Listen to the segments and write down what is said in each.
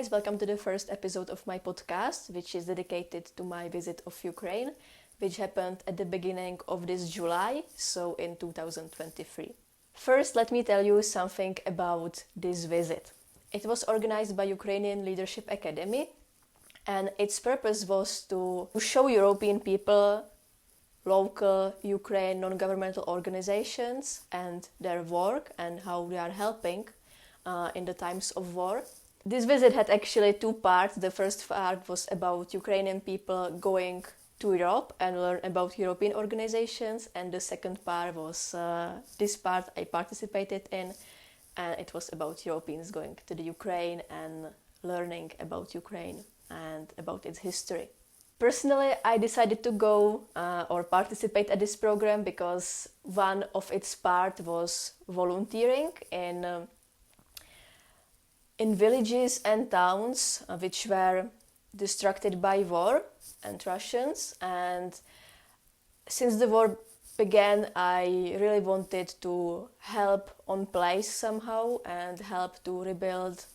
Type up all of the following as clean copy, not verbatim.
guys, welcome to the first episode of my podcast, which is dedicated to my visit of Ukraine, which happened at the beginning of this July, so in 2023. First, let me tell you something about this visit. It was organized by Ukrainian Leadership Academy, and its purpose was to show European people local Ukraine non-governmental organizations and their work and how they are helping in the times of war. This visit had actually two parts. The first part was about Ukrainian people going to Europe and learn about European organizations, and the second part was this part I participated in, and it was about Europeans going to the Ukraine and learning about Ukraine and about its history. Personally, I decided to go or participate at this program because one of its part was volunteering in villages and towns which were distracted by war and Russians. And since the war began, I really wanted to help on place somehow and help to rebuild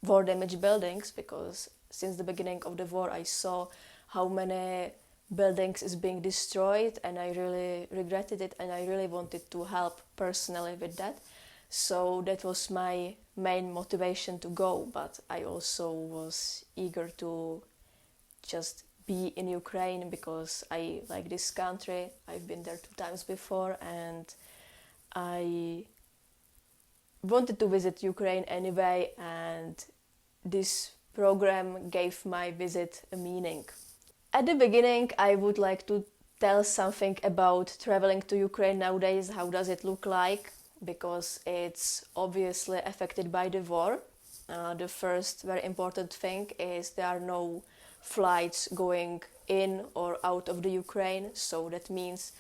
war-damaged buildings, because since the beginning of the war I saw how many buildings is being destroyed, and I really regretted it, and I really wanted to help personally with that. So that was my main motivation to go, but I also was eager to just be in Ukraine because I like this country. I've been there 2 times before, and I wanted to visit Ukraine anyway, and this program gave my visit a meaning. At the beginning, I would like to tell something about traveling to Ukraine nowadays. How does it look like? Because it's obviously affected by the war. The first very important thing is there are no flights going in or out of the Ukraine, so that means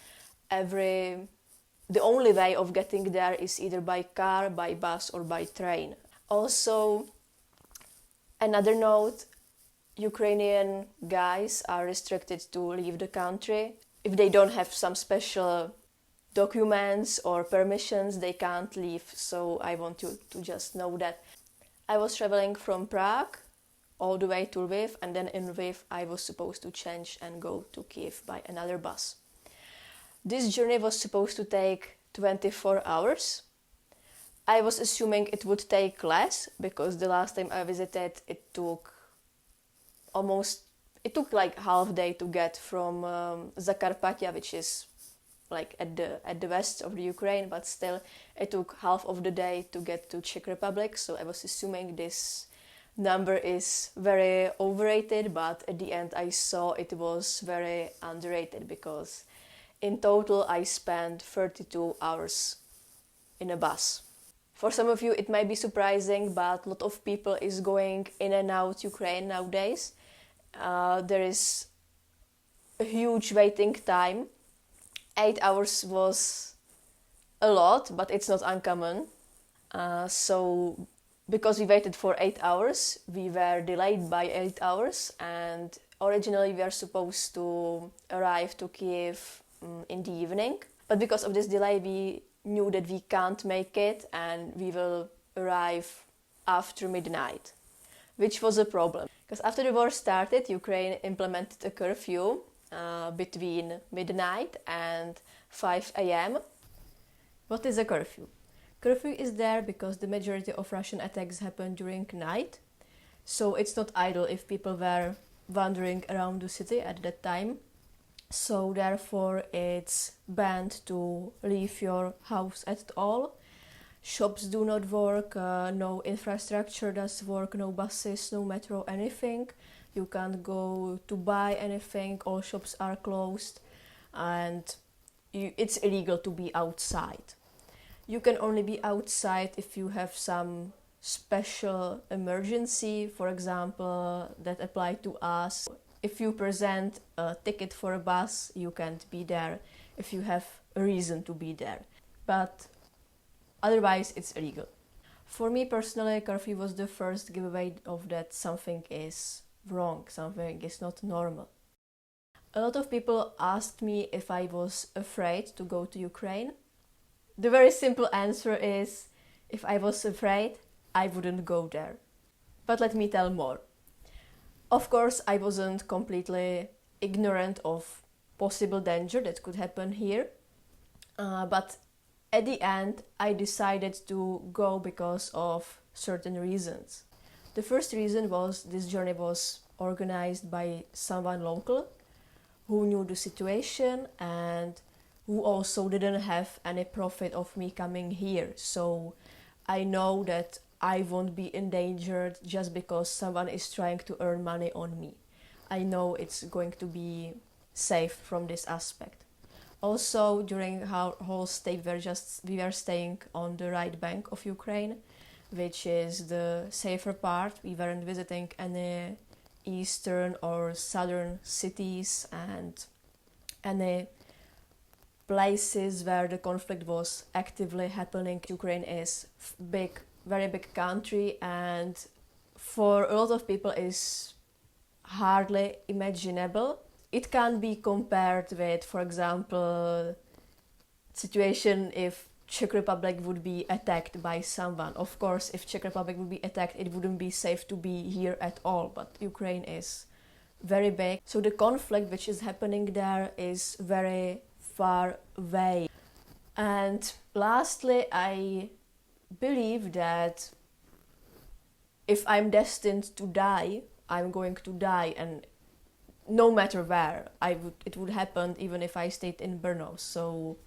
the only way of getting there is either by car, by bus or by train. Also, another note, Ukrainian guys are restricted to leave the country. If they don't have some special documents or permissions, they can't leave, so I want you to just know that. I was traveling from Prague all the way to Lviv, and then in Lviv I was supposed to change and go to Kyiv by another bus. This journey was supposed to take 24 hours. I was assuming it would take less, because the last time I visited it took like half day to get from Zakarpattia, which is like at the west of the Ukraine, but still it took half of the day to get to Czech Republic, so I was assuming this number is very overrated, but at the end I saw it was very underrated, because in total I spent 32 hours in a bus. For some of you it might be surprising, but a lot of people is going in and out Ukraine nowadays. There is a huge waiting time. 8 hours was a lot, but it's not uncommon. So because we waited for 8 hours, we were delayed by 8 hours, and originally we were supposed to arrive to Kyiv in the evening. But because of this delay, we knew that we can't make it, and we will arrive after midnight, which was a problem. Because after the war started, Ukraine implemented a curfew between midnight and 5 a.m. What is a curfew? Curfew is there because the majority of Russian attacks happen during night, so it's not idle if people were wandering around the city at that time. So therefore it's banned to leave your house at all. Shops do not work, no infrastructure does work, no buses, no metro, anything. You can't go to buy anything, all shops are closed, and it's illegal to be outside. You can only be outside if you have some special emergency, for example, that apply to us. If you present a ticket for a bus, you can't be there if you have a reason to be there. But otherwise, it's illegal. For me personally, curfew was the first giveaway of that something is wrong, something is not normal. A lot of people asked me if I was afraid to go to Ukraine. The very simple answer is, if I was afraid, I wouldn't go there. But let me tell more. Of course, I wasn't completely ignorant of possible danger that could happen here, but at the end I decided to go because of certain reasons. The first reason was this journey was organized by someone local who knew the situation and who also didn't have any profit of me coming here. So I know that I won't be endangered just because someone is trying to earn money on me. I know it's going to be safe from this aspect. Also, during our whole stay, we were staying on the right bank of Ukraine, which is the safer part. We weren't visiting any eastern or southern cities and any places where the conflict was actively happening. Ukraine is big, very big country, and for a lot of people is hardly imaginable. It can be compared with, for example, situation if Czech Republic would be attacked by someone. Of course, if Czech Republic would be attacked, it wouldn't be safe to be here at all, but Ukraine is very big. So the conflict which is happening there is very far away. And lastly, I believe that if I'm destined to die, I'm going to die, and no matter where, it would happen even if I stayed in Brno. So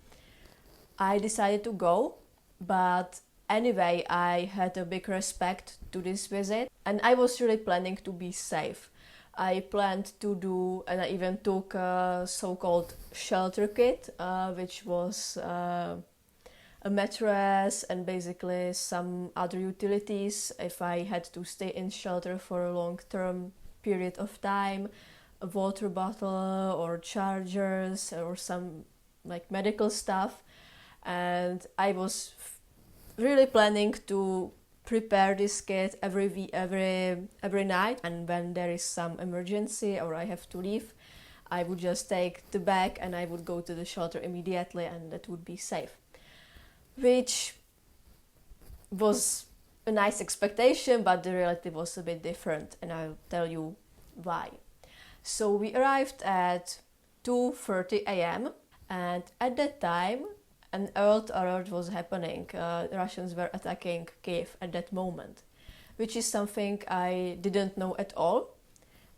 I decided to go, but anyway, I had a big respect to this visit, and I was really planning to be safe. I planned to do, and I even took a so-called shelter kit, which was a mattress and basically some other utilities if I had to stay in shelter for a long-term period of time, a water bottle or chargers or some like medical stuff. And I was really planning to prepare this kit every night, and when there is some emergency or I have to leave, I would just take the bag and I would go to the shelter immediately, and that would be safe, which was a nice expectation, but the reality was a bit different, and I'll tell you why. So we arrived at 2:30 a.m. and at that time an alert was happening. The Russians were attacking Kyiv at that moment, which is something I didn't know at all,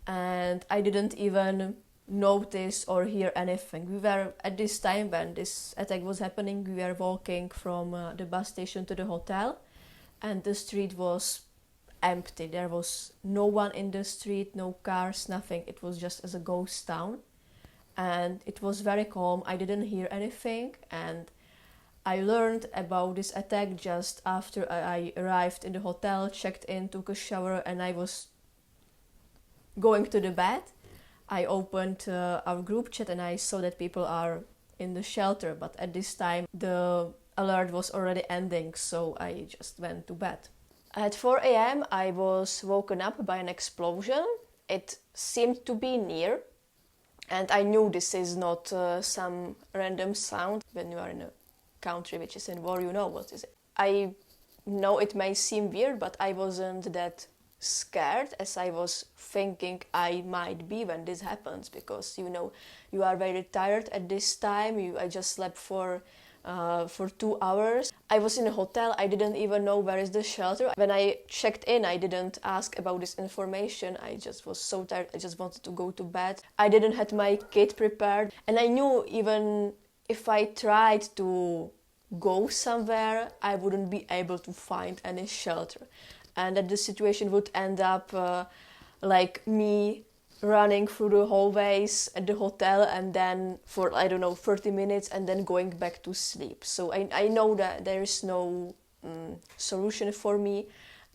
and I didn't even notice or hear anything. We were, at this time when this attack was happening, we were walking from the bus station to the hotel, and the street was empty. There was no one in the street, no cars, nothing. It was just as a ghost town, and it was very calm. I didn't hear anything, and I learned about this attack just after I arrived in the hotel, checked in, took a shower, and I was going to the bed. I opened our group chat and I saw that people are in the shelter, but at this time the alert was already ending, so I just went to bed. At 4 a.m. I was woken up by an explosion. It seemed to be near, and I knew this is not some random sound. When you are in a country which is in war, you know what is it. I know it may seem weird, but I wasn't that scared as I was thinking I might be when this happens, because you are very tired at this time. I just slept for 2 hours. I was in a hotel. I didn't even know where is the shelter. When I checked in, I didn't ask about this information. I just was so tired. I just wanted to go to bed. I didn't have my kit prepared, and I knew even if I tried to go somewhere, I wouldn't be able to find any shelter, and that the situation would end up like me running through the hallways at the hotel and then for 30 minutes and then going back to sleep. So I know that there is no solution for me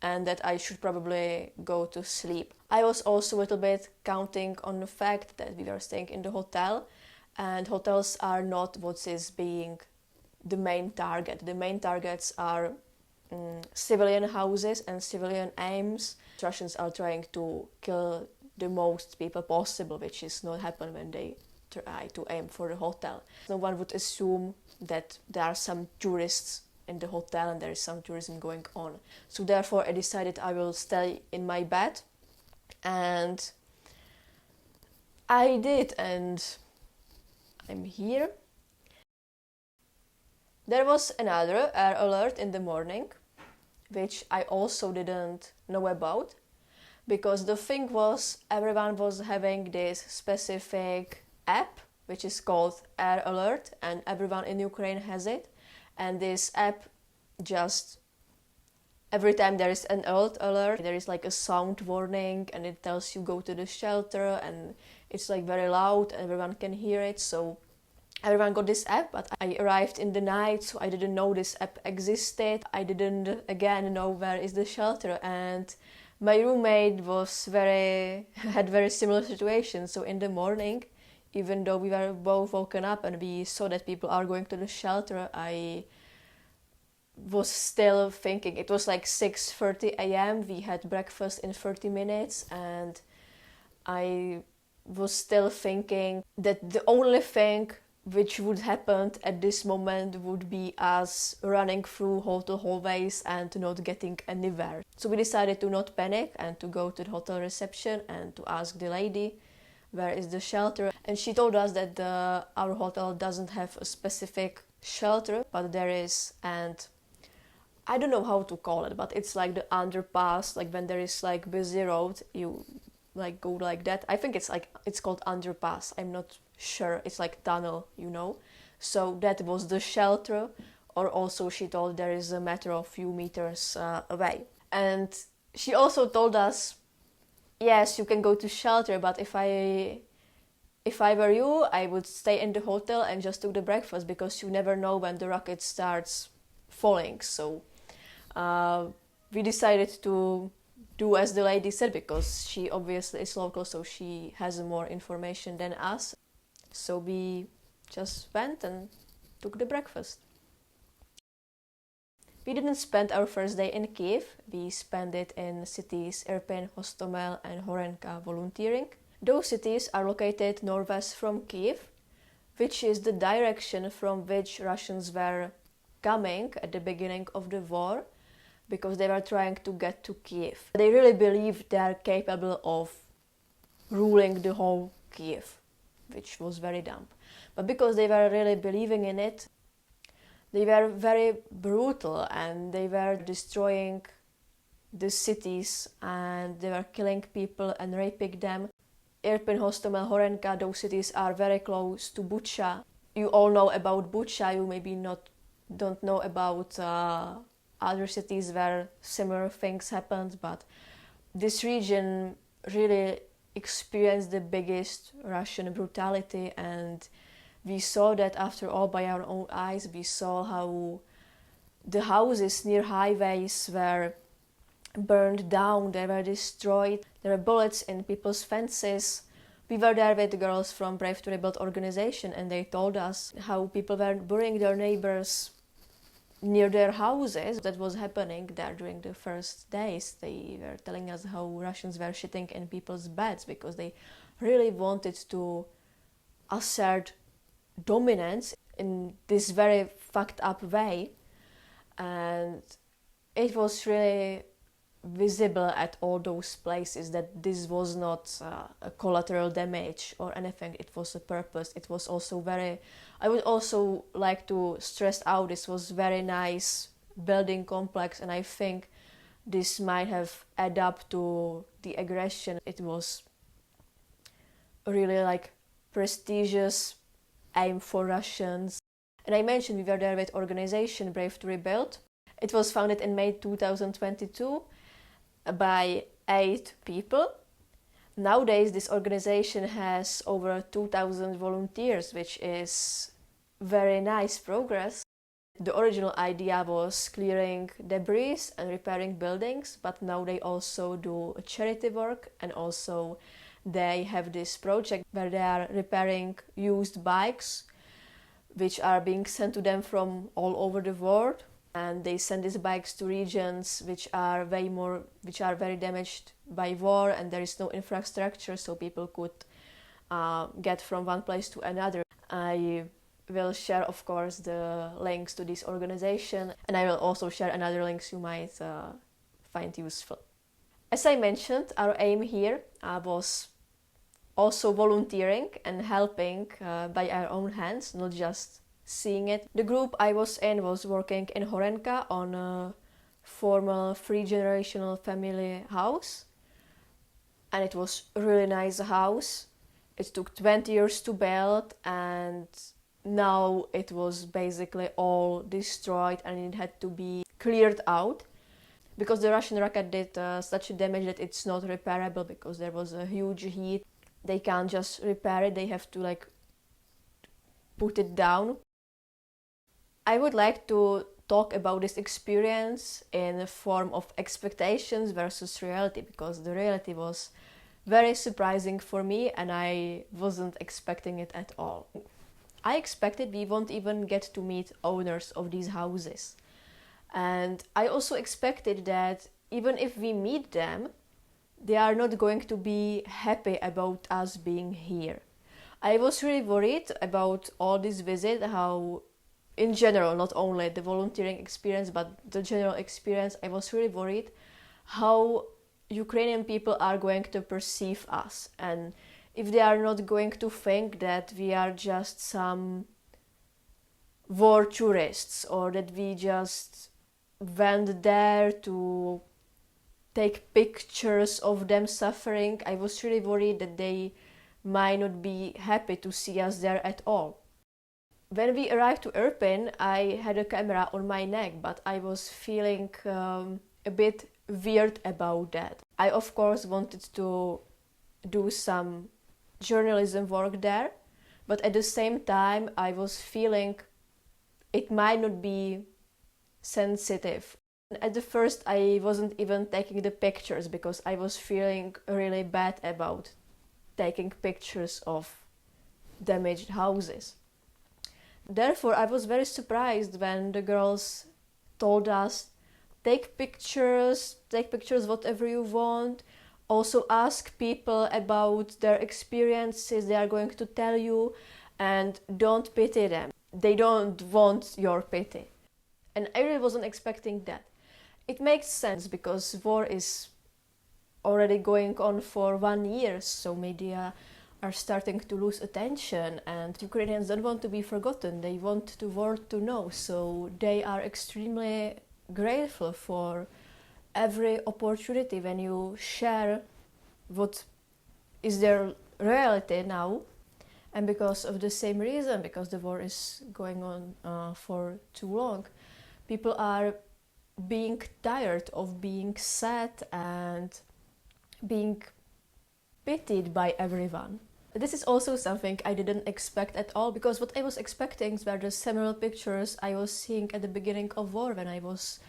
and that I should probably go to sleep. I was also a little bit counting on the fact that we were staying in the hotel, and hotels are not what is being the main target. The main targets are civilian houses and civilian aims. Russians are trying to kill the most people possible, which is not happen when they try to aim for the hotel. No one would assume that there are some tourists in the hotel and there is some tourism going on. So therefore I decided I will stay in my bed, and I did, and I'm here. There was another air alert in the morning, which I also didn't know about, because the thing was, everyone was having this specific app which is called Air Alert, and everyone in Ukraine has it. And this app, just every time there is an alert, there is like a sound warning, and it tells you go to the shelter, and it's like very loud, everyone can hear it. So everyone got this app, but I arrived in the night, so I didn't know this app existed. I didn't again know where is the shelter, and my roommate had very similar situation. So in the morning, even though we were both woken up and we saw that people are going to the shelter, I was still thinking. It was like 6:30 a.m. We had breakfast in 30 minutes, and I was still thinking that the only thing which would happen at this moment would be us running through hotel hallways and not getting anywhere. So we decided to not panic and to go to the hotel reception and to ask the lady where is the shelter. And she told us that our hotel doesn't have a specific shelter, but there is, and I don't know how to call it, but it's like the underpass, like when there is like busy road, you like go like that. I think it's called underpass. I'm not sure. It's like tunnel, you know. So that was the shelter, or also she told there is a matter of few meters away. And she also told us, yes, you can go to shelter, but if I were you, I would stay in the hotel and just do the breakfast, because you never know when the rocket starts falling. So we decided to do as the lady said, because she obviously is local, so she has more information than us. So we just went and took the breakfast. We didn't spend our first day in Kyiv. We spent it in cities Irpin, Hostomel and Horenka volunteering. Those cities are located northwest from Kyiv, which is the direction from which Russians were coming at the beginning of the war, because they were trying to get to Kyiv. They really believe they are capable of ruling the whole Kyiv, which was very dumb. But because they were really believing in it, they were very brutal, and they were destroying the cities, and they were killing people and raping them. Irpin, Hostomel, Horenka, those cities are very close to Bucha. You all know about Bucha, you maybe don't know about other cities where similar things happened, but this region really experienced the biggest Russian brutality, and we saw that after all by our own eyes. We saw how the houses near highways were burned down, they were destroyed, there were bullets in people's fences. We were there with the girls from Brave to Rebuild organization, and they told us how people were burying their neighbors near their houses. That was happening there during the first days. They were telling us how Russians were shitting in people's beds because they really wanted to assert dominance in this very fucked up way. And it was really visible at all those places that this was not a collateral damage or anything. It was a purpose. It was also very, I would also like to stress out, this was very nice building complex, and I think this might have added up to the aggression. It was really like prestigious aim for Russians. And I mentioned we were there with organization Brave to Rebuild. It was founded in May 2022 by 8 people. Nowadays this organization has over 2,000 volunteers, which is very nice progress. The original idea was clearing debris and repairing buildings, but now they also do charity work, and also they have this project where they are repairing used bikes which are being sent to them from all over the world, and they send these bikes to regions which are very damaged by war, and there is no infrastructure, so people could get from one place to another. I will share, of course, the links to this organization, and I will also share another links you might find useful. As I mentioned, our aim here was also volunteering and helping by our own hands, not just seeing it. The group I was in was working in Horenka on a formal 3-generational family house, and it was a really nice house. It took 20 years to build, and now it was basically all destroyed and it had to be cleared out because the Russian rocket did such a damage that it's not repairable because there was a huge heat. They can't just repair it, they have to like put it down. I would like to talk about this experience in the form of expectations versus reality, because the reality was very surprising for me and I wasn't expecting it at all. I expected we won't even get to meet owners of these houses. And I also expected that even if we meet them, they are not going to be happy about us being here. I was really worried about all this visit, how in general, not only the volunteering experience, but the general experience, I was really worried how Ukrainian people are going to perceive us, and if they are not going to think that we are just some war tourists or that we just went there to take pictures of them suffering. I was really worried that they might not be happy to see us there at all. When we arrived to Irpin, I had a camera on my neck, but I was feeling a bit weird about that. I of course wanted to do some journalism work there, but at the same time I was feeling it might not be sensitive. At the first I wasn't even taking the pictures because I was feeling really bad about taking pictures of damaged houses. Therefore I was very surprised when the girls told us, take pictures whatever you want, also ask people about their experiences, they are going to tell you, and don't pity them. They don't want your pity. And I really wasn't expecting that. It makes sense because war is already going on for 1 year, so media are starting to lose attention and Ukrainians don't want to be forgotten. They want the world to know, so they are extremely grateful for every opportunity when you share what is their reality now. And because of the same reason, because the war is going on for too long, people are being tired of being sad and being pitied by everyone. This is also something I didn't expect at all, because what I was expecting were the similar pictures I was seeing at the beginning of war when I was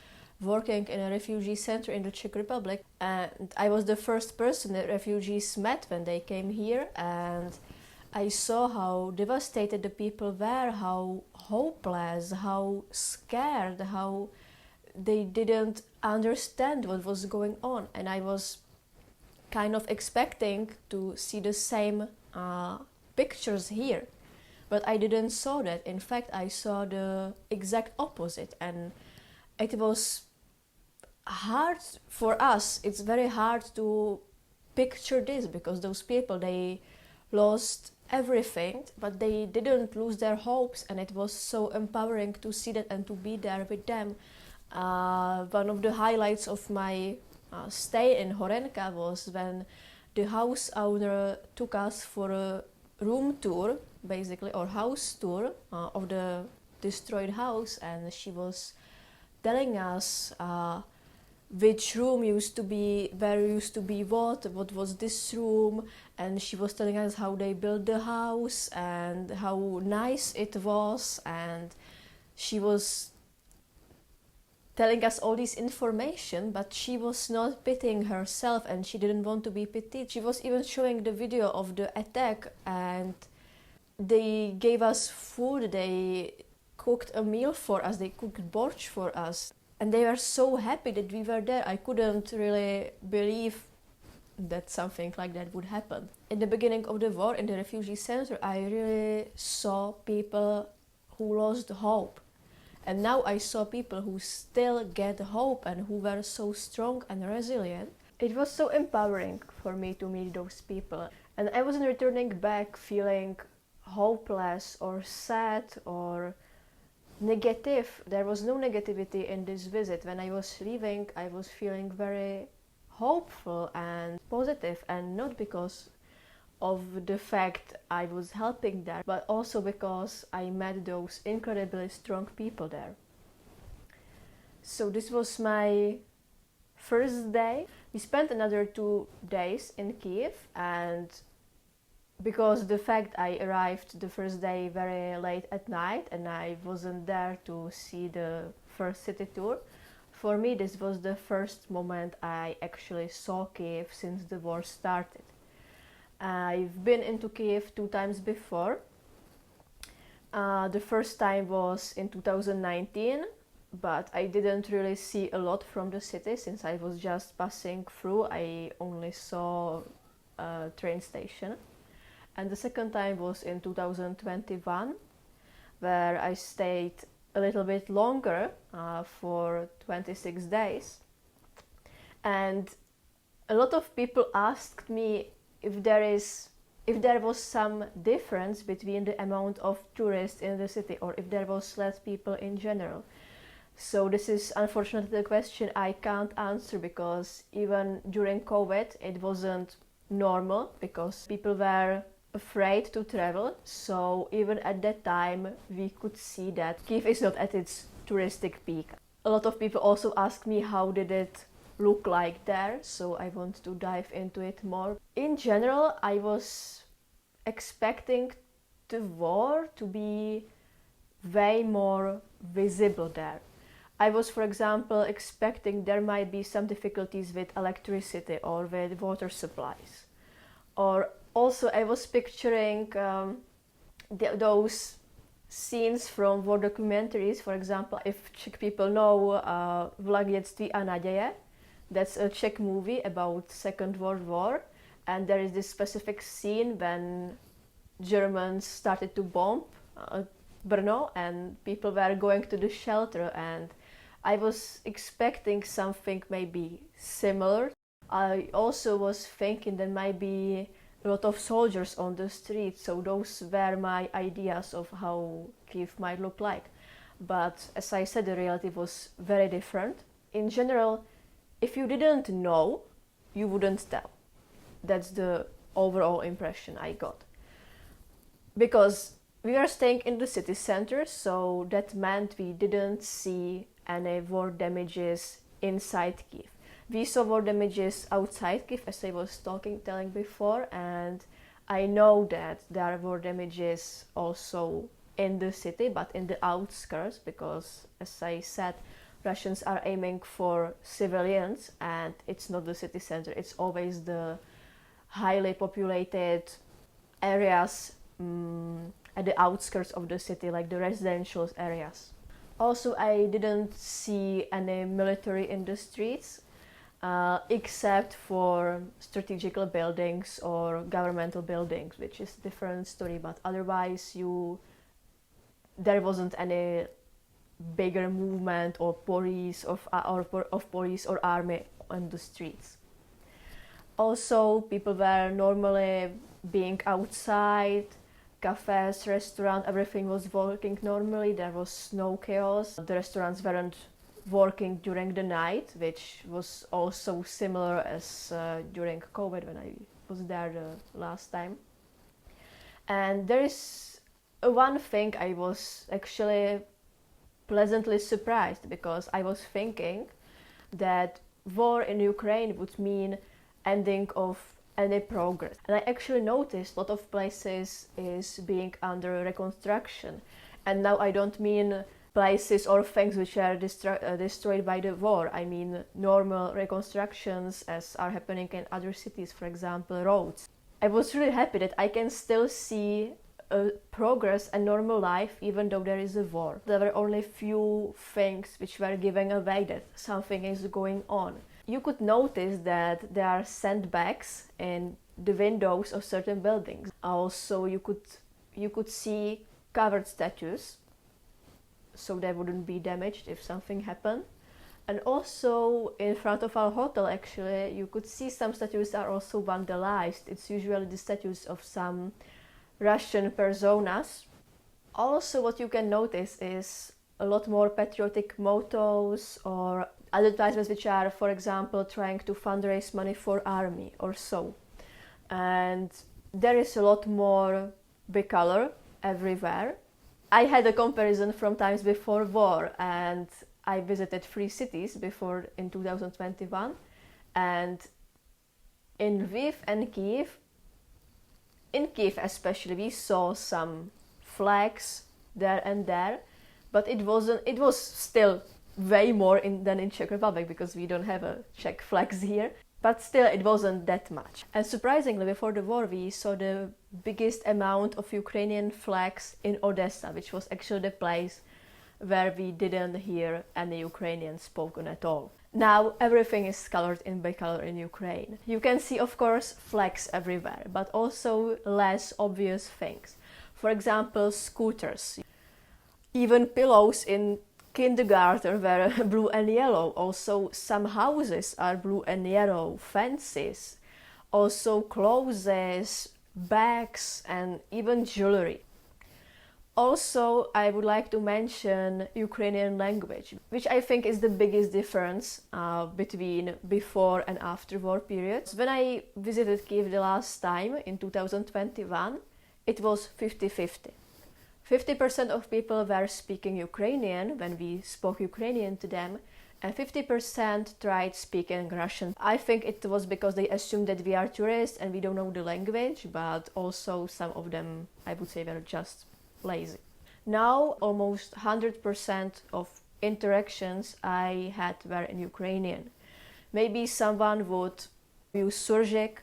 working in a refugee center in the Czech Republic, and I was the first person that refugees met when they came here, and I saw how devastated the people were, how hopeless, how scared, how they didn't understand what was going on, and I was kind of expecting to see the same pictures here, but I didn't saw that. In fact, I saw the exact opposite, and it was hard for us. It's very hard to picture this because those people, they lost everything, but they didn't lose their hopes, and it was so empowering to see that and to be there with them. One of the highlights of my stay in Horenka was when the house owner took us for a room tour, basically, or house tour of the destroyed house, and she was telling us which room used to be, where used to be what was this room, and she was telling us how they built the house and how nice it was, and she was telling us all this information, but she was not pitying herself and she didn't want to be pitied. She was even showing the video of the attack, and they gave us food, they cooked a meal for us, they cooked borщ for us, and they were so happy that we were there. I couldn't really believe that something like that would happen. In the beginning of the war in the refugee center, I really saw people who lost hope. And now I saw people who still get hope and who were so strong and resilient. It was so empowering for me to meet those people. And I wasn't returning back feeling hopeless or sad or negative. There was no negativity in this visit. When I was leaving, I was feeling very hopeful and positive, and not because of the fact I was helping there, but also because I met those incredibly strong people there. So this was my first day. We spent another 2 days in Kyiv, and because the fact I arrived the first day very late at night and I wasn't there to see the first city tour, for me this was the first moment I actually saw Kyiv since the war started. I've been into Kyiv 2 times before. The first time was in 2019, but I didn't really see a lot from the city since I was just passing through. I only saw a train station. And the second time was in 2021, where I stayed a little bit longer for 26 days. And a lot of people asked me if there was some difference between the amount of tourists in the city, or if there was less people in general. So this is unfortunately the question I can't answer, because even during COVID it wasn't normal because people were afraid to travel. So even at that time we could see that Kyiv is not at its touristic peak. A lot of people also asked me how did it look like there, so I want to dive into it more. In general, I was expecting the war to be way more visible there. I was, for example, expecting there might be some difficulties with electricity or with water supplies. Or also I was picturing those scenes from war documentaries. For example, if Czech people know Vladětství a naděje, that's a Czech movie about Second World War, and there is this specific scene when Germans started to bomb Brno and people were going to the shelter, and I was expecting something maybe similar. I also was thinking there might be a lot of soldiers on the streets, so those were my ideas of how Kyiv might look like. But as I said, the reality was very different. In general, if you didn't know, you wouldn't tell. That's the overall impression I got. Because we were staying in the city center, so that meant we didn't see any war damages inside Kyiv. We saw war damages outside Kyiv, as I was telling before, and I know that there are war damages also in the city, but in the outskirts, because, as I said, Russians are aiming for civilians, and it's not the city center, it's always the highly populated areas at the outskirts of the city, like the residential areas. Also, I didn't see any military in the streets, except for strategical buildings or governmental buildings, which is a different story, but otherwise there wasn't any bigger movement or police of police or army on the streets. Also, people were normally being outside, cafes, restaurants, everything was working normally, there was no chaos. The restaurants weren't working during the night, which was also similar as during COVID when I was there the last time. And there is one thing I was actually pleasantly surprised, because I was thinking that war in Ukraine would mean ending of any progress. And I actually noticed a lot of places is being under reconstruction. And now I don't mean places or things which are destroyed by the war. I mean normal reconstructions as are happening in other cities, for example, roads. I was really happy that I can still see progress and normal life even though there is a war. There were only few things which were giving away that something is going on. You could notice that there are sandbags in the windows of certain buildings. Also, you could see covered statues so they wouldn't be damaged if something happened. And also in front of our hotel, actually, you could see some statues are also vandalized. It's usually the statues of some Russian personas. Also, what you can notice is a lot more patriotic mottos or advertisements which are, for example, trying to fundraise money for army or so. And there is a lot more bicolor everywhere. I had a comparison from times before war, and I visited 3 cities before in 2021, and in Lviv and Kyiv, in Kyiv especially, we saw some flags there and there, but it was still way more than in Czech Republic, because we don't have a Czech flags here, but still it wasn't that much. And surprisingly, before the war we saw the biggest amount of Ukrainian flags in Odessa, which was actually the place where we didn't hear any Ukrainian spoken at all. Now everything is colored in bicolor in Ukraine. You can see, of course, flags everywhere, but also less obvious things. For example, scooters. Even pillows in kindergarten were blue and yellow. Also, some houses are blue and yellow, fences. Also, clothes, bags, and even jewelry. Also, I would like to mention Ukrainian language, which I think is the biggest difference between before and after war periods. When I visited Kyiv the last time in 2021, it was 50-50. 50% of people were speaking Ukrainian when we spoke Ukrainian to them, and 50% tried speaking Russian. I think it was because they assumed that we are tourists and we don't know the language, but also some of them, I would say, were just lazy. Now almost 100% of interactions I had were in Ukrainian. Maybe someone would use surzik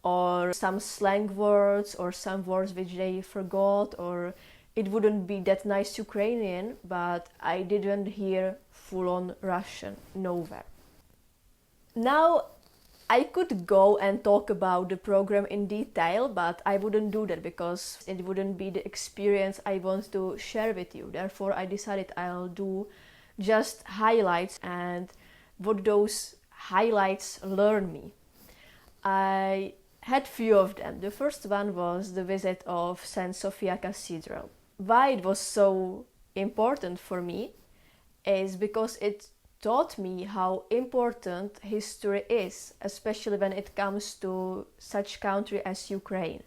or some slang words or some words which they forgot, or it wouldn't be that nice Ukrainian, but I didn't hear full-on Russian nowhere. Now I could go and talk about the program in detail, but I wouldn't do that because it wouldn't be the experience I want to share with you. Therefore, I decided I'll do just highlights and what those highlights learn me. I had few of them. The first one was the visit of St. Sophia Cathedral. Why it was so important for me is because it taught me how important history is, especially when it comes to such country as Ukraine,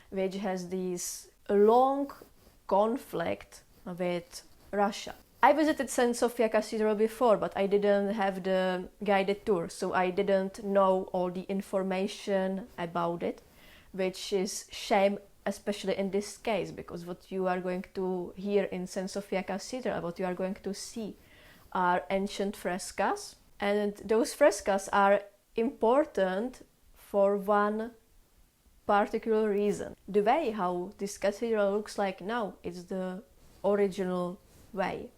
which has this long conflict with Russia. I visited St. Sophia Cathedral before, but I didn't have the guided tour, so I didn't know all the information about it, which is shame, especially in this case, because what you are going to hear in St. Sophia Cathedral, what you are going to see, are ancient frescoes, and those frescoes are important for one particular reason. The way how this cathedral looks like now is the original way.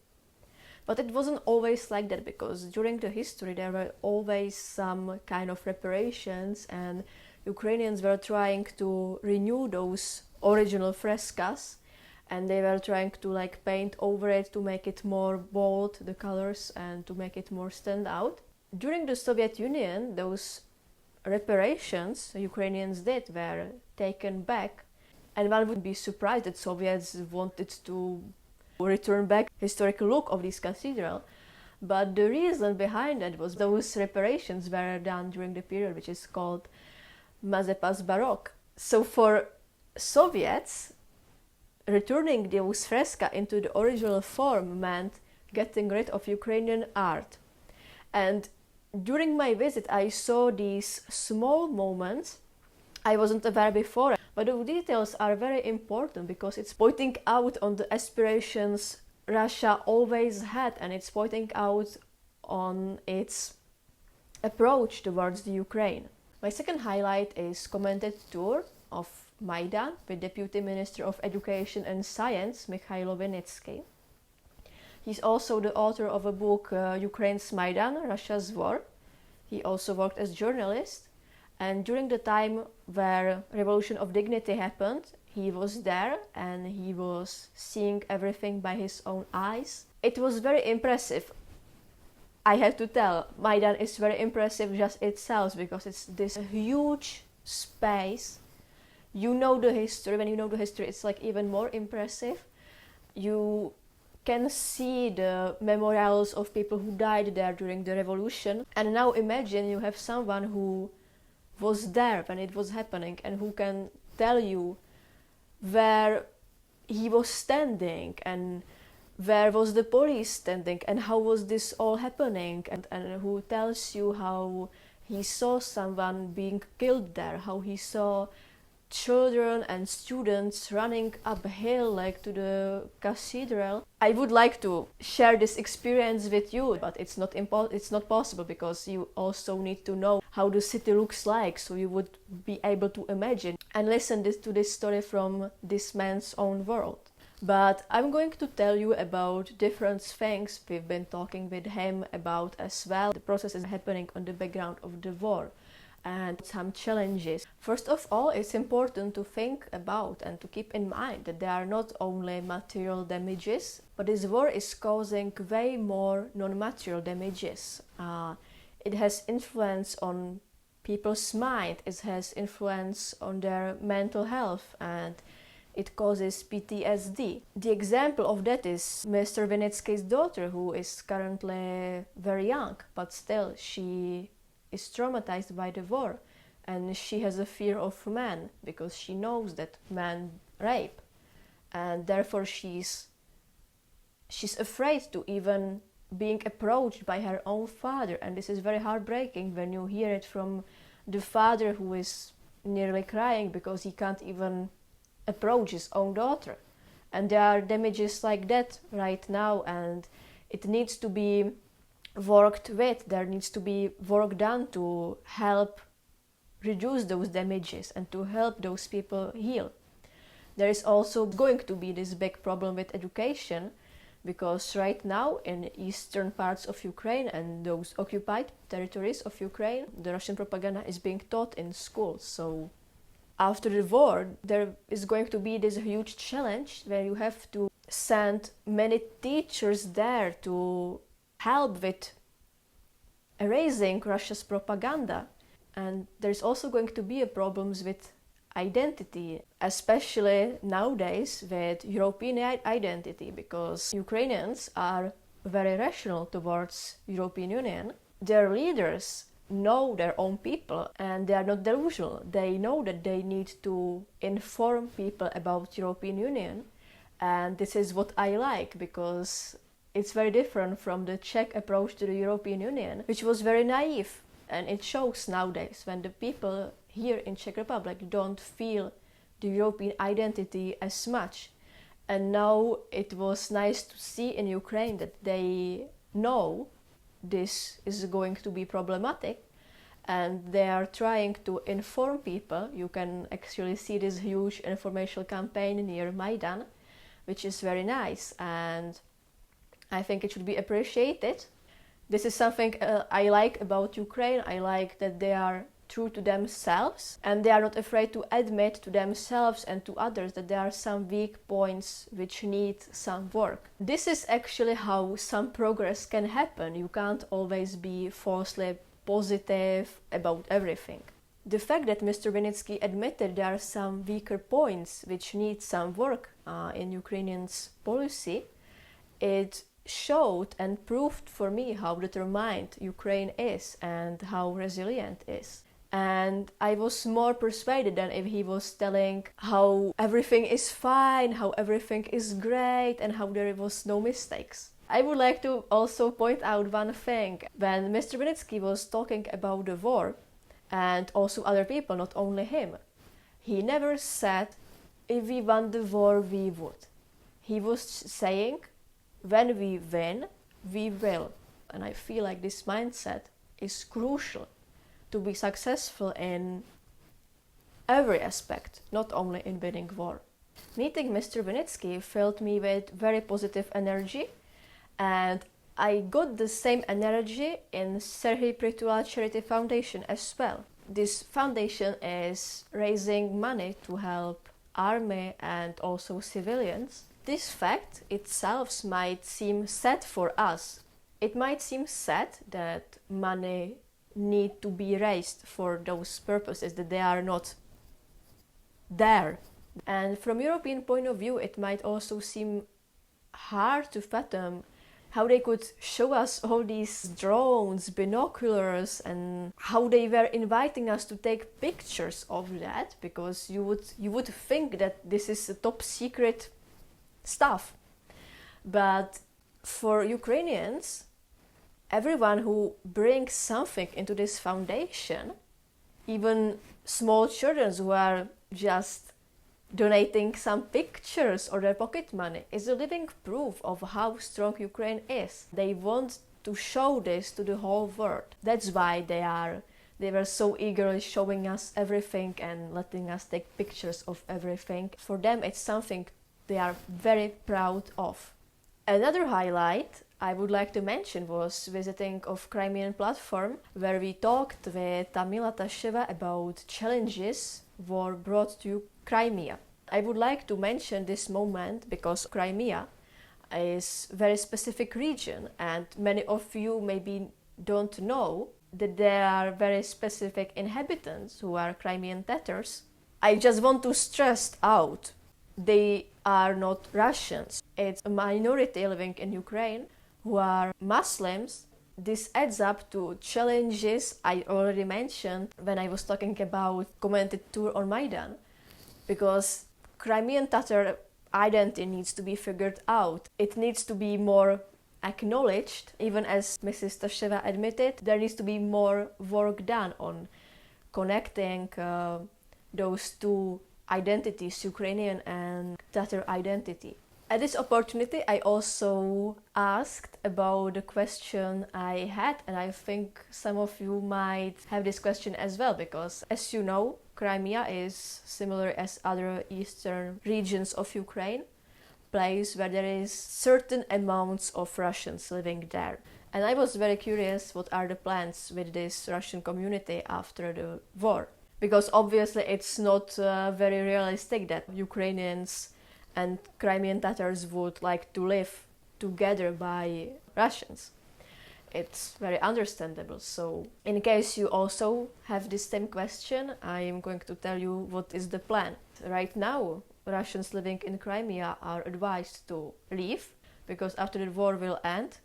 But it wasn't always like that, because during the history there were always some kind of reparations, and Ukrainians were trying to renew those original frescoes, and they were trying to paint over it to make it more bold, the colors, and to make it more stand out. During the Soviet Union, those reparations Ukrainians did were taken back, and one would be surprised that Soviets wanted to return back historical look of this cathedral. But the reason behind that was those reparations were done during the period which is called Mazepa's Baroque. So for Soviets, returning those frescoes into the original form meant getting rid of Ukrainian art. And during my visit I saw these small moments I wasn't aware before, but the details are very important because it's pointing out on the aspirations Russia always had, and it's pointing out on its approach towards the Ukraine. My second highlight is commented tour of Maidan with Deputy Minister of Education and Science Mikhailo Vinitsky. He's also the author of a book Ukraine's Maidan, Russia's War. He also worked as journalist, And during the time where Revolution of Dignity happened, he was there and he was seeing everything by his own eyes. It was very impressive. I have to tell, Maidan is very impressive just itself because it's this huge space. You know the history. When you know the history, it's like even more impressive. You can see the memorials of people who died there during the revolution. And now imagine you have someone who was there when it was happening and who can tell you where he was standing and where was the police standing and how was this all happening, and who tells you how he saw someone being killed there, how he saw children and students running uphill like to the cathedral. I would like to share this experience with you, but it's not possible because you also need to know how the city looks like, so you would be able to imagine and listen to this story from this man's own world. But I'm going to tell you about different things we've been talking with him about as well. The process is happening on the background of the war and some challenges. First of all, it's important to think about and to keep in mind that there are not only material damages, but this war is causing way more non-material damages. It has influence on people's mind, it has influence on their mental health, and it causes PTSD. The example of that is Mr. Vinitsky's daughter, who is currently very young, but still she is traumatized by the war, and she has a fear of men because she knows that men rape, and therefore she's afraid to even being approached by her own father. And this is very heartbreaking when you hear it from the father who is nearly crying because he can't even approach his own daughter. And there are damages like that right now, and it needs to be worked with. There needs to be work done to help reduce those damages and to help those people heal. There is also going to be this big problem with education, because right now in eastern parts of Ukraine and those occupied territories of Ukraine, the Russian propaganda is being taught in schools. So after the war, there is going to be this huge challenge where you have to send many teachers there to help with erasing Russia's propaganda. And there's also going to be problems with identity, especially nowadays with European identity, because Ukrainians are very rational towards European Union. Their leaders know their own people and they are not delusional. They know that they need to inform people about European Union, and this is what I like, because it's very different from the Czech approach to the European Union, which was very naive. And it shows nowadays when the people here in Czech Republic don't feel the European identity as much. And now it was nice to see in Ukraine that they know this is going to be problematic, and they are trying to inform people. You can actually see this huge informational campaign near Maidan, which is very nice, and I think it should be appreciated. This is something I like about Ukraine. I like that they are true to themselves and they are not afraid to admit to themselves and to others that there are some weak points which need some work. This is actually how some progress can happen. You can't always be falsely positive about everything. The fact that Mr. Vinitsky admitted there are some weaker points which need some work in Ukrainians' policy, it showed and proved for me how determined Ukraine is and how resilient it is. And I was more persuaded than if he was telling how everything is fine, how everything is great, and how there was no mistakes. I would like to also point out one thing. When Mr. Vinitsky was talking about the war, and also other people, not only him, he never said, if we won the war, we would. He was saying, when we win, we will. And I feel like this mindset is crucial to be successful in every aspect, not only in winning war. Meeting Mr. Vinitsky filled me with very positive energy, and I got the same energy in Serhiy Pritual Charity Foundation as well. This foundation is raising money to help army and also civilians. This fact itself might seem sad for us. It might seem sad that money need to be raised for those purposes, that they are not there. And from European point of view, it might also seem hard to fathom how they could show us all these drones, binoculars, and how they were inviting us to take pictures of that, because you would think that this is a top secret stuff. But for Ukrainians, everyone who brings something into this foundation, even small children who are just donating some pictures or their pocket money, is a living proof of how strong Ukraine is. They want to show this to the whole world. That's why they were so eagerly showing us everything and letting us take pictures of everything. For them, it's something they are very proud of. Another highlight I would like to mention was visiting of Crimean platform, where we talked with Tamila Tasheva about challenges war brought to Crimea. I would like to mention this moment because Crimea is a very specific region, and many of you maybe don't know that there are very specific inhabitants who are Crimean Tatars. I just want to stress out, they are not Russians. It's a minority living in Ukraine who are Muslims. This adds up to challenges I already mentioned when I was talking about commented tour on Maidan, because Crimean Tatar identity needs to be figured out. It needs to be more acknowledged, even as Mrs. Tasheva admitted. There needs to be more work done on connecting those two identities, Ukrainian and Tatar identity. At this opportunity, I also asked about the question I had, and I think some of you might have this question as well, because as you know, Crimea is similar as other eastern regions of Ukraine, place where there is certain amounts of Russians living there. And I was very curious what are the plans with this Russian community after the war, because obviously it's not very realistic that Ukrainians and Crimean Tatars would like to live together by Russians. It's very understandable. So in case you also have this same question, I am going to tell you what is the plan. Right now, Russians living in Crimea are advised to leave, because after the war will end,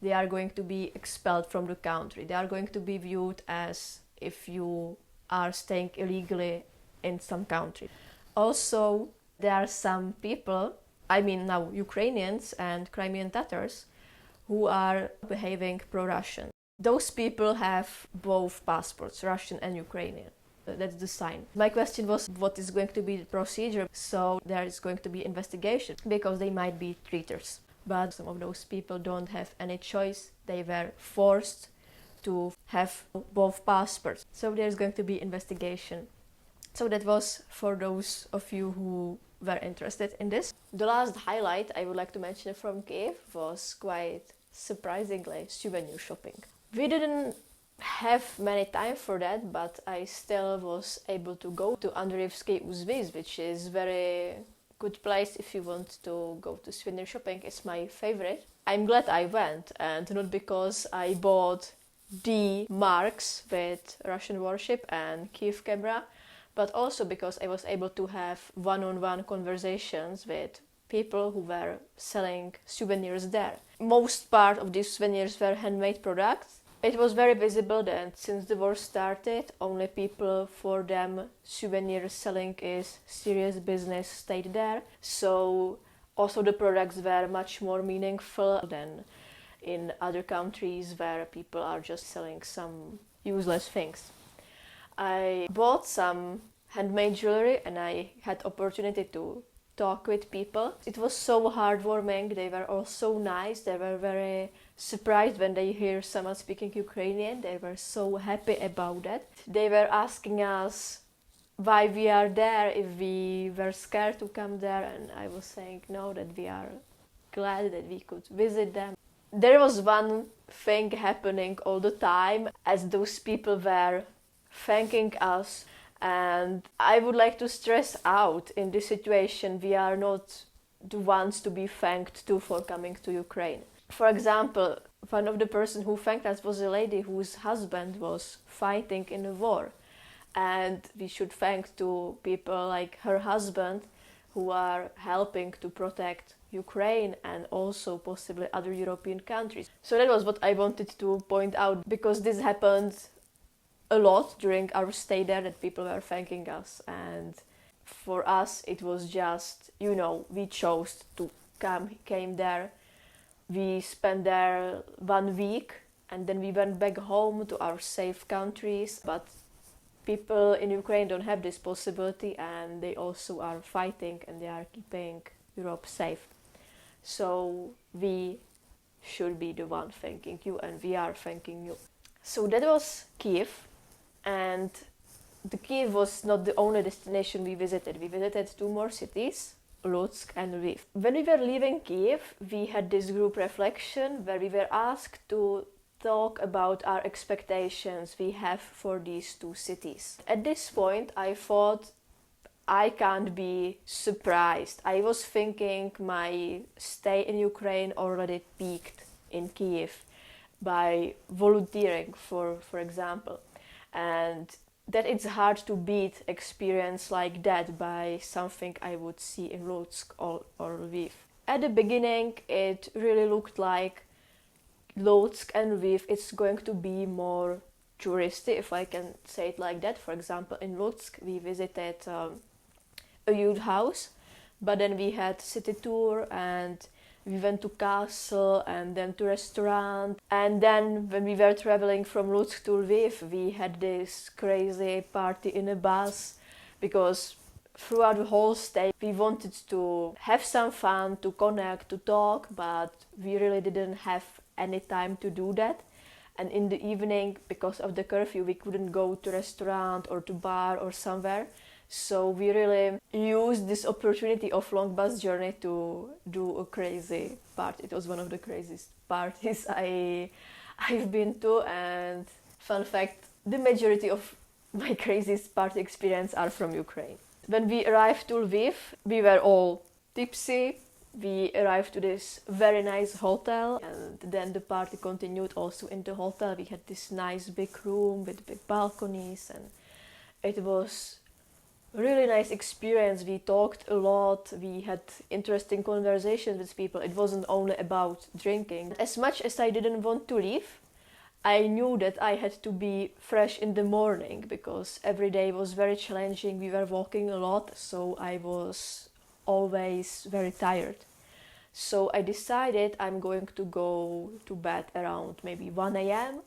they are going to be expelled from the country. They are going to be viewed as if you are staying illegally in some country. Also, there are some people, I mean now Ukrainians and Crimean Tatars, who are behaving pro-Russian. Those people have both passports, Russian and Ukrainian. That's the sign. My question was, what is going to be the procedure? So there is going to be investigation, because they might be traitors. But some of those people don't have any choice. They were forced to have both passports. So there's going to be investigation. So that was for those of you who were interested in this. The last highlight I would like to mention from Kyiv was quite surprisingly souvenir shopping. We didn't have many time for that, but I still was able to go to Usefull, which is very good place if you want to go to souvenir shopping. It's my favorite. I'm glad I went, and not because I bought the marks with Russian warship and Kyiv camera, but also because I was able to have one-on-one conversations with people who were selling souvenirs there. Most part of these souvenirs were handmade products. It was very visible that since the war started, only people for them souvenir selling is serious business stayed there. So also the products were much more meaningful than in other countries where people are just selling some useless things. I bought some handmade jewelry and I had opportunity to talk with people. It was so heartwarming. They were all so nice. They were very surprised when they hear someone speaking Ukrainian. They were so happy about that. They were asking us why we are there, if we were scared to come there, and I was saying no, that we are glad that we could visit them. There was one thing happening all the time as those people were thanking us. And I would like to stress out, in this situation, we are not the ones to be thanked to for coming to Ukraine. For example, one of the person who thanked us was a lady whose husband was fighting in a war. And we should thank to people like her husband who are helping to protect Ukraine and also possibly other European countries. So that was what I wanted to point out, because this happened a lot during our stay there, that people were thanking us. And for us it was just, we chose to came there. We spent there 1 week and then we went back home to our safe countries. But people in Ukraine don't have this possibility, and they also are fighting and they are keeping Europe safe. So we should be the one thanking you, and we are thanking you. So that was Kyiv, and the Kyiv was not the only destination we visited. We visited 2 more cities, Loutsk and Lviv. When we were leaving Kyiv, we had this group reflection where we were asked to talk about our expectations we have for these 2 cities. At this point, I thought I can't be surprised. I was thinking my stay in Ukraine already peaked in Kyiv by volunteering, for example. And that it's hard to beat experience like that by something I would see in Loutsk or Lviv. At the beginning, it really looked like Loutsk and Lviv, it's going to be more touristy, if I can say it like that. For example, in Lutsk we visited a youth house, but then we had city tour and we went to castle and then to restaurant. And then when we were traveling from Lutsk to Lviv, we had this crazy party in a bus, because throughout the whole stay we wanted to have some fun, to connect, to talk, but we really didn't have any time to do that. And in the evening, because of the curfew, we couldn't go to restaurant or to bar or somewhere. So we really used this opportunity of long bus journey to do a crazy party. It was one of the craziest parties I've been to. And fun fact, the majority of my craziest party experience are from Ukraine. When we arrived to Lviv, we were all tipsy. We arrived to this very nice hotel, and then the party continued also in the hotel. We had this nice big room with big balconies, and it was a really nice experience. We talked a lot, we had interesting conversations with people. It wasn't only about drinking. As much as I didn't want to leave, I knew that I had to be fresh in the morning, because every day was very challenging. We were walking a lot, so I was always very tired. So I decided I'm going to go to bed around maybe 1 a.m.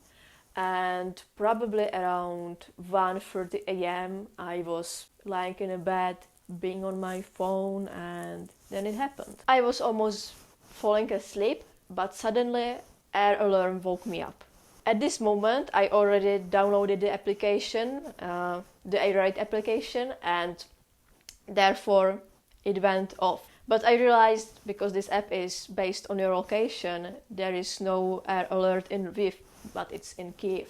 and probably around 1:30 a.m. I was lying in a bed, being on my phone, and then it happened. I was almost falling asleep, but suddenly air alarm woke me up. At this moment, I already downloaded the application, the AirRide application, and therefore it went off. But I realized, because this app is based on your location, there is no air alert in Lviv, but it's in Kyiv.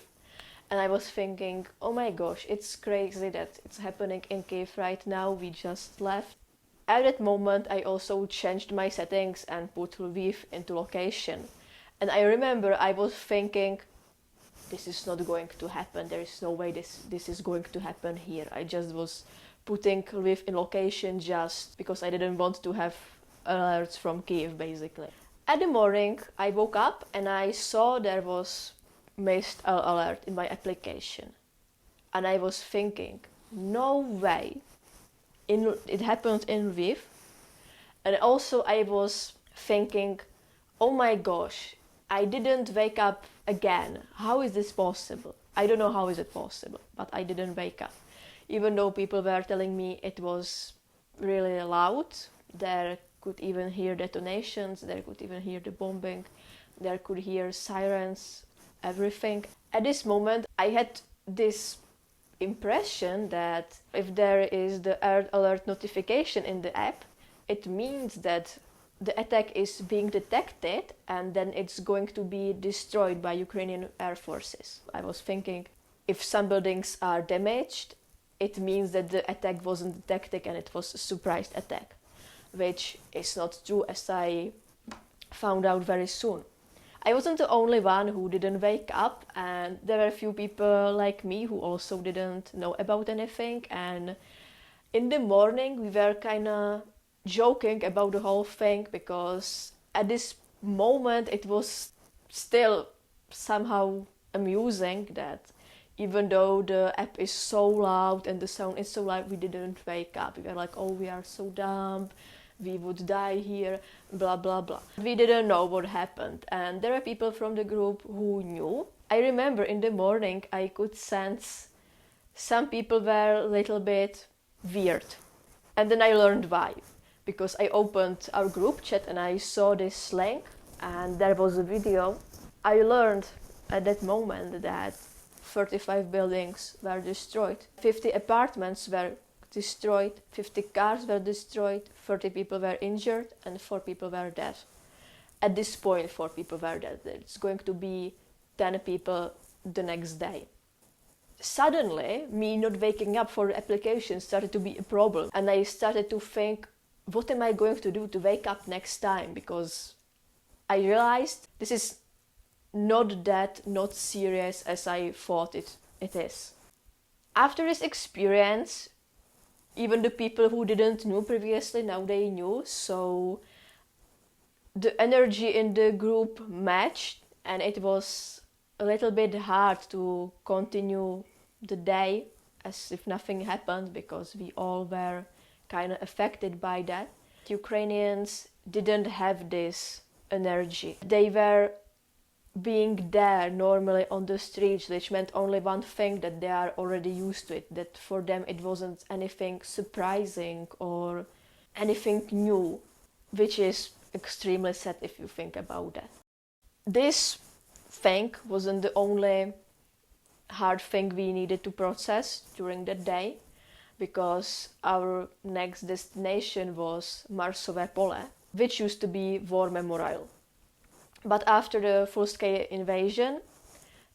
And I was thinking, oh my gosh, it's crazy that it's happening in Kyiv right now, we just left. At that moment, I also changed my settings and put Lviv into location. And I remember I was thinking, this is not going to happen, there is no way this is going to happen here. I just was putting Lviv in location just because I didn't want to have alerts from Kyiv, basically. At the morning, I woke up and I saw there was missed alert in my application. And I was thinking, no way. It happened in Lviv. And also I was thinking, oh my gosh, I didn't wake up again. How is this possible? I don't know how is it possible, but I didn't wake up. Even though people were telling me it was really loud, there could even hear detonations, there could even hear the bombing, there could hear sirens, everything. At this moment, I had this impression that if there is the alert notification in the app, it means that the attack is being detected and then it's going to be destroyed by Ukrainian air forces. I was thinking, if some buildings are damaged, it means that the attack wasn't detected and it was a surprise attack, which is not true, as I found out very soon. I wasn't the only one who didn't wake up, and there were a few people like me who also didn't know about anything. And in the morning we were kind of joking about the whole thing, because at this moment it was still somehow amusing that even though the app is so loud and the sound is so loud, we didn't wake up. We were like, oh, we are so dumb, we would die here, blah blah blah. We didn't know what happened, and there were people from the group who knew. I remember in the morning I could sense some people were a little bit weird, and then I learned why, because I opened our group chat and I saw this link and there was a video. I learned at that moment that 35 buildings were destroyed, 50 apartments were destroyed, 50 cars were destroyed, 30 people were injured, and 4 people were dead. At this point, 4 people were dead. It's going to be 10 people the next day. Suddenly, me not waking up for the application started to be a problem, and I started to think, what am I going to do to wake up next time? Because I realized this is not serious as I thought it is. After this experience, even the people who didn't know previously, now they knew, so the energy in the group matched, and it was a little bit hard to continue the day as if nothing happened, because we all were kind of affected by that. Ukrainians didn't have this energy. They were being there normally on the streets, which meant only one thing, that they are already used to it, that for them it wasn't anything surprising or anything new, which is extremely sad if you think about that. This thing wasn't the only hard thing we needed to process during that day, because our next destination was Marsové Pole, which used to be war memorial. But after the full-scale invasion,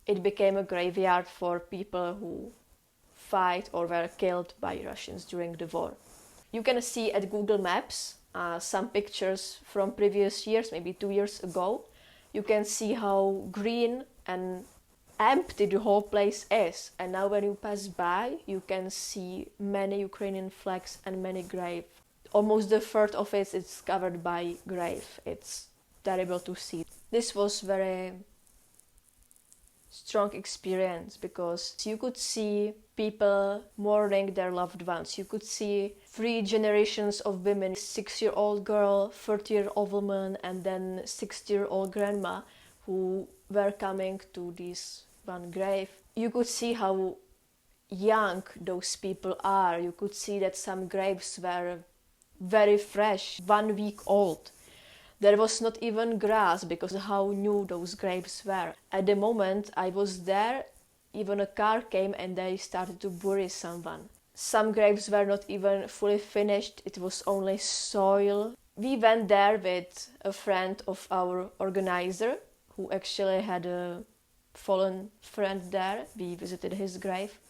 it became a graveyard for people who fight or were killed by Russians during the war. You can see at Google Maps some pictures from previous years, maybe 2 years ago. You can see how green and empty the whole place is. And now when you pass by, you can see many Ukrainian flags and many graves. Almost a third of it is covered by grave. It's terrible to see. This was very strong experience, because you could see people mourning their loved ones. You could see 3 generations of women, 6-year-old girl, 30-year-old woman, and then 60-year-old grandma who were coming to this one grave. You could see how young those people are. You could see that some graves were very fresh, 1 week old. There was not even grass, because how new those graves were. At the moment I was there, even a car came and they started to bury someone. Some graves were not even fully finished, it was only soil. We went there with a friend of our organizer, who actually had a fallen friend there. We visited his grave.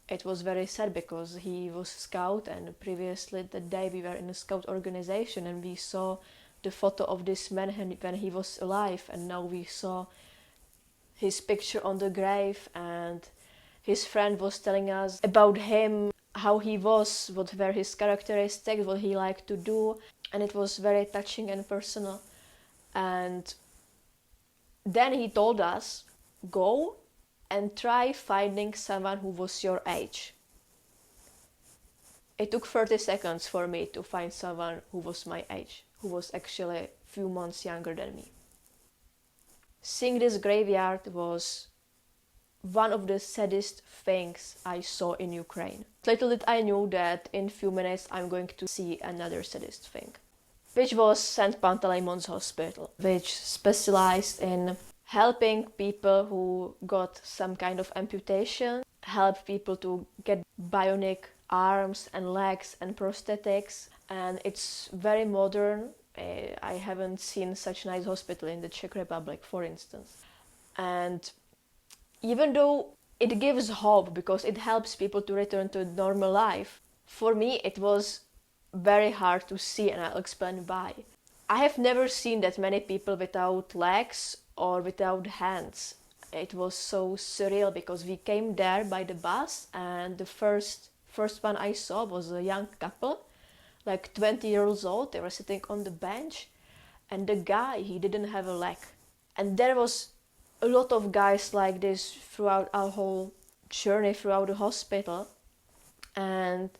It was very sad, because he was a scout, and previously that day we were in a scout organization and we saw the photo of this man when he was alive, and now we saw his picture on the grave, and his friend was telling us about him, how he was, what were his characteristics, what he liked to do, and it was very touching and personal. And then he told us, go and try finding someone who was your age. It took 30 seconds for me to find someone who was my age, who was actually a few months younger than me. Seeing this graveyard was one of the saddest things I saw in Ukraine. Little did I know that in few minutes I'm going to see another saddest thing, which was St. Panteleimons Hospital, which specialized in helping people who got some kind of amputation, help people to get bionic arms and legs and prosthetics, and it's very modern. I haven't seen such a nice hospital in the Czech Republic, for instance. And even though it gives hope because it helps people to return to normal life. For me, it was very hard to see, and I'll explain why. I have never seen that many people without legs or without hands. It was so surreal because we came there by the bus, and the first one I saw was a young couple, like 20 years old. They were sitting on the bench, and the guy, he didn't have a leg. And there was a lot of guys like this throughout our whole journey throughout the hospital. And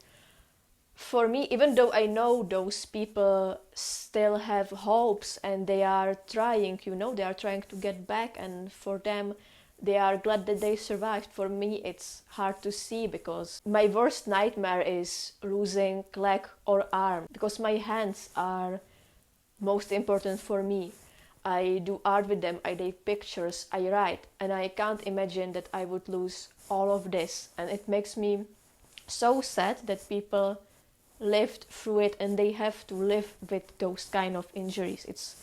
for me, even though I know those people still have hopes and they are trying, they are trying to get back, and for them, they are glad that they survived. For me, it's hard to see because my worst nightmare is losing leg or arm, because my hands are most important for me. I do art with them, I take pictures, I write, and I can't imagine that I would lose all of this. And it makes me so sad that people lived through it and they have to live with those kind of injuries. It's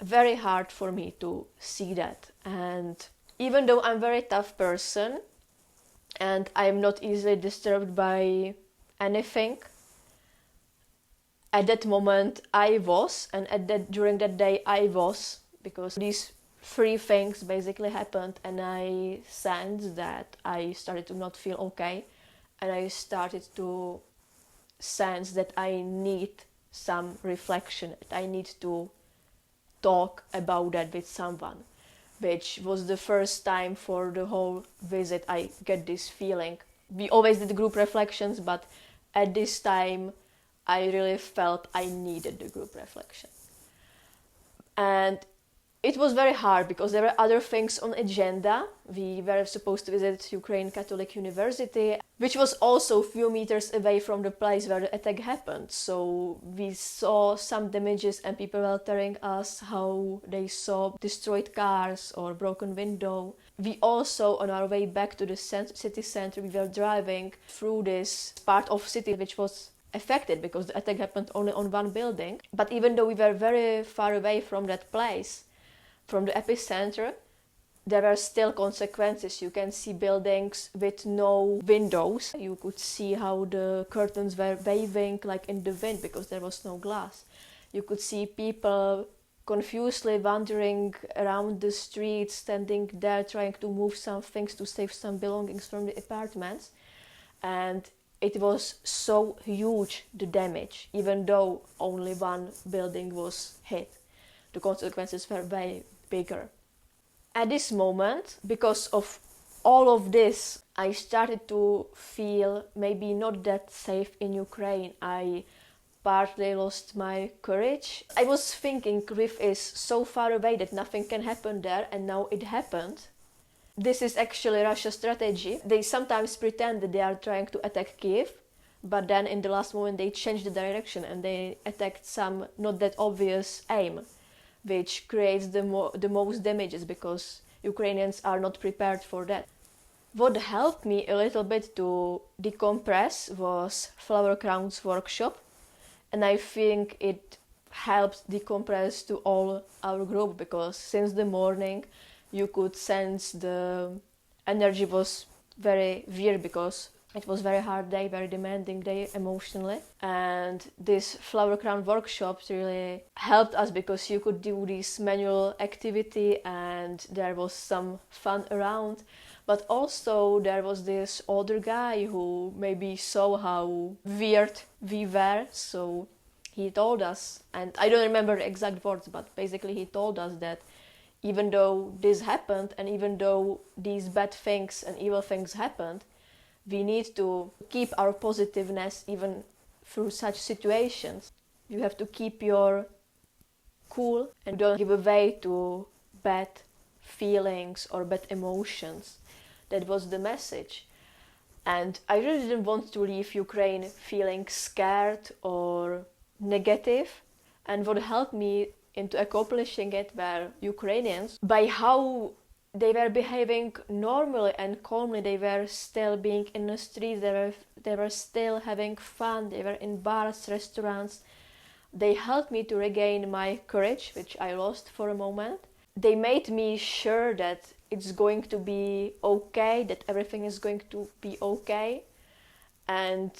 very hard for me to see that. And even though I'm a very tough person and I'm not easily disturbed by anything, at that moment I was, and during that day I was, because these three things basically happened, and I sensed that I started to not feel okay, and I started to sense that I need some reflection, that I need to talk about that with someone, which was the first time for the whole visit I get this feeling. We always did group reflections, but at this time I really felt I needed the group reflection. And it was very hard because there were other things on agenda. We were supposed to visit Ukrainian Catholic University, which was also a few meters away from the place where the attack happened. So we saw some damages, and people were telling us how they saw destroyed cars or broken window. We also, on our way back to the city center, we were driving through this part of city which was affected because the attack happened only on one building. But even though we were very far away from that place, from the epicenter, there are still consequences. You can see buildings with no windows. You could see how the curtains were waving like in the wind because there was no glass. You could see people confusedly wandering around the streets, standing there trying to move some things to save some belongings from the apartments. And it was so huge, the damage, even though only one building was hit. The consequences were way bigger. At this moment, because of all of this, I started to feel maybe not that safe in Ukraine. I partly lost my courage. I was thinking Kyiv is so far away that nothing can happen there, and now it happened. This is actually Russia's strategy. They sometimes pretend that they are trying to attack Kyiv, but then in the last moment they changed the direction and they attacked some not that obvious aim, which creates the most damages because Ukrainians are not prepared for that. What helped me a little bit to decompress was Flower Crown's workshop, and I think it helped decompress to all our group because since the morning you could sense the energy was very weird because it was very hard day, very demanding day emotionally. And this Flower Crown workshops really helped us because you could do this manual activity and there was some fun around. But also there was this older guy who maybe saw how weird we were, so he told us, and I don't remember the exact words, but basically he told us that even though this happened and even though these bad things and evil things happened, we need to keep our positiveness even through such situations. You have to keep your cool and don't give way to bad feelings or bad emotions. That was the message. And I really didn't want to leave Ukraine feeling scared or negative. And what helped me into accomplishing it were Ukrainians, by how they were behaving normally and calmly. They were still being in the streets, they were still having fun, they were in bars, restaurants. They helped me to regain my courage, which I lost for a moment. they made me sure that it's going to be okay, that everything is going to be okay. And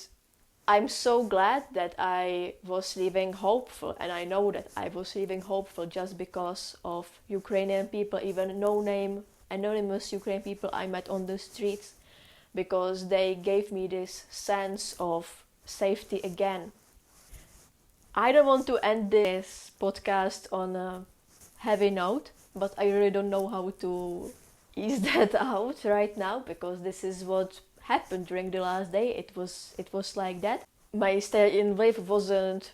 I'm so glad that I was leaving hopeful, and I know that I was leaving hopeful just because of Ukrainian people, even no-name, anonymous Ukrainian people I met on the streets, because they gave me this sense of safety again. I don't want to end this podcast on a heavy note, but I really don't know how to ease that out right now, because this is what happened during the last day. It was like that. My stay in Lviv wasn't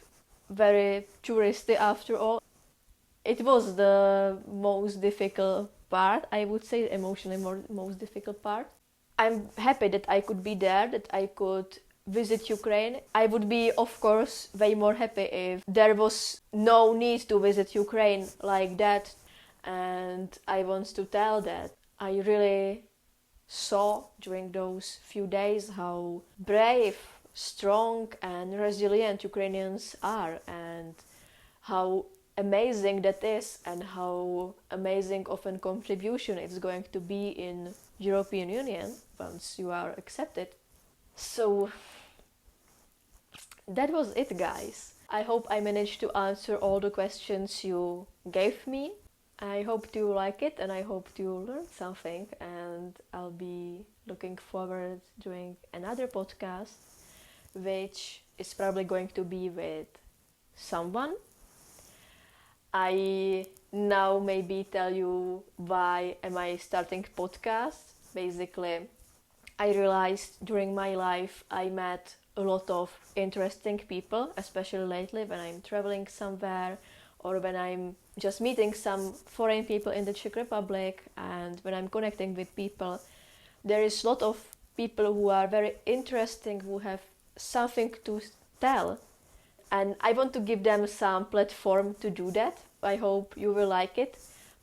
very touristy after all. It was the most difficult part, I would say, emotionally most difficult part. I'm happy that I could be there, that I could visit Ukraine. I would be, of course, way more happy if there was no need to visit Ukraine like that. And I want to tell that I really saw during those few days how brave, strong and resilient Ukrainians are, and how amazing that is, and how amazing of a contribution it's going to be in European Union once you are accepted. So that was it, guys. I hope I managed to answer all the questions you gave me. I hope you like it, and I hope you learned something, and I'll be looking forward doing another podcast, which is probably going to be with someone. I now maybe tell you why am I starting podcast. Basically, I realized during my life I met a lot of interesting people, especially lately when I'm traveling somewhere or when I'm just meeting some foreign people in the Czech Republic, and when I'm connecting with people. There is a lot of people who are very interesting, who have something to tell, and I want to give them some platform to do that. I hope you will like it.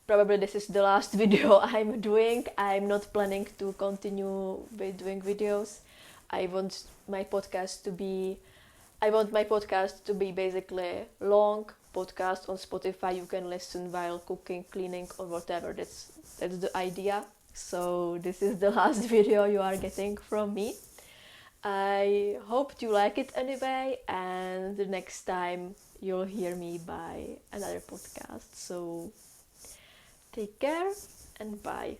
Probably this is the last video I'm doing. I'm not planning to continue with doing videos. I want my podcast to be basically long podcast on Spotify. You can listen while cooking, cleaning or whatever. That's the idea. So this is the last video you are getting from me. I hope you like it anyway, and the next time you'll hear me by another podcast. So take care and bye.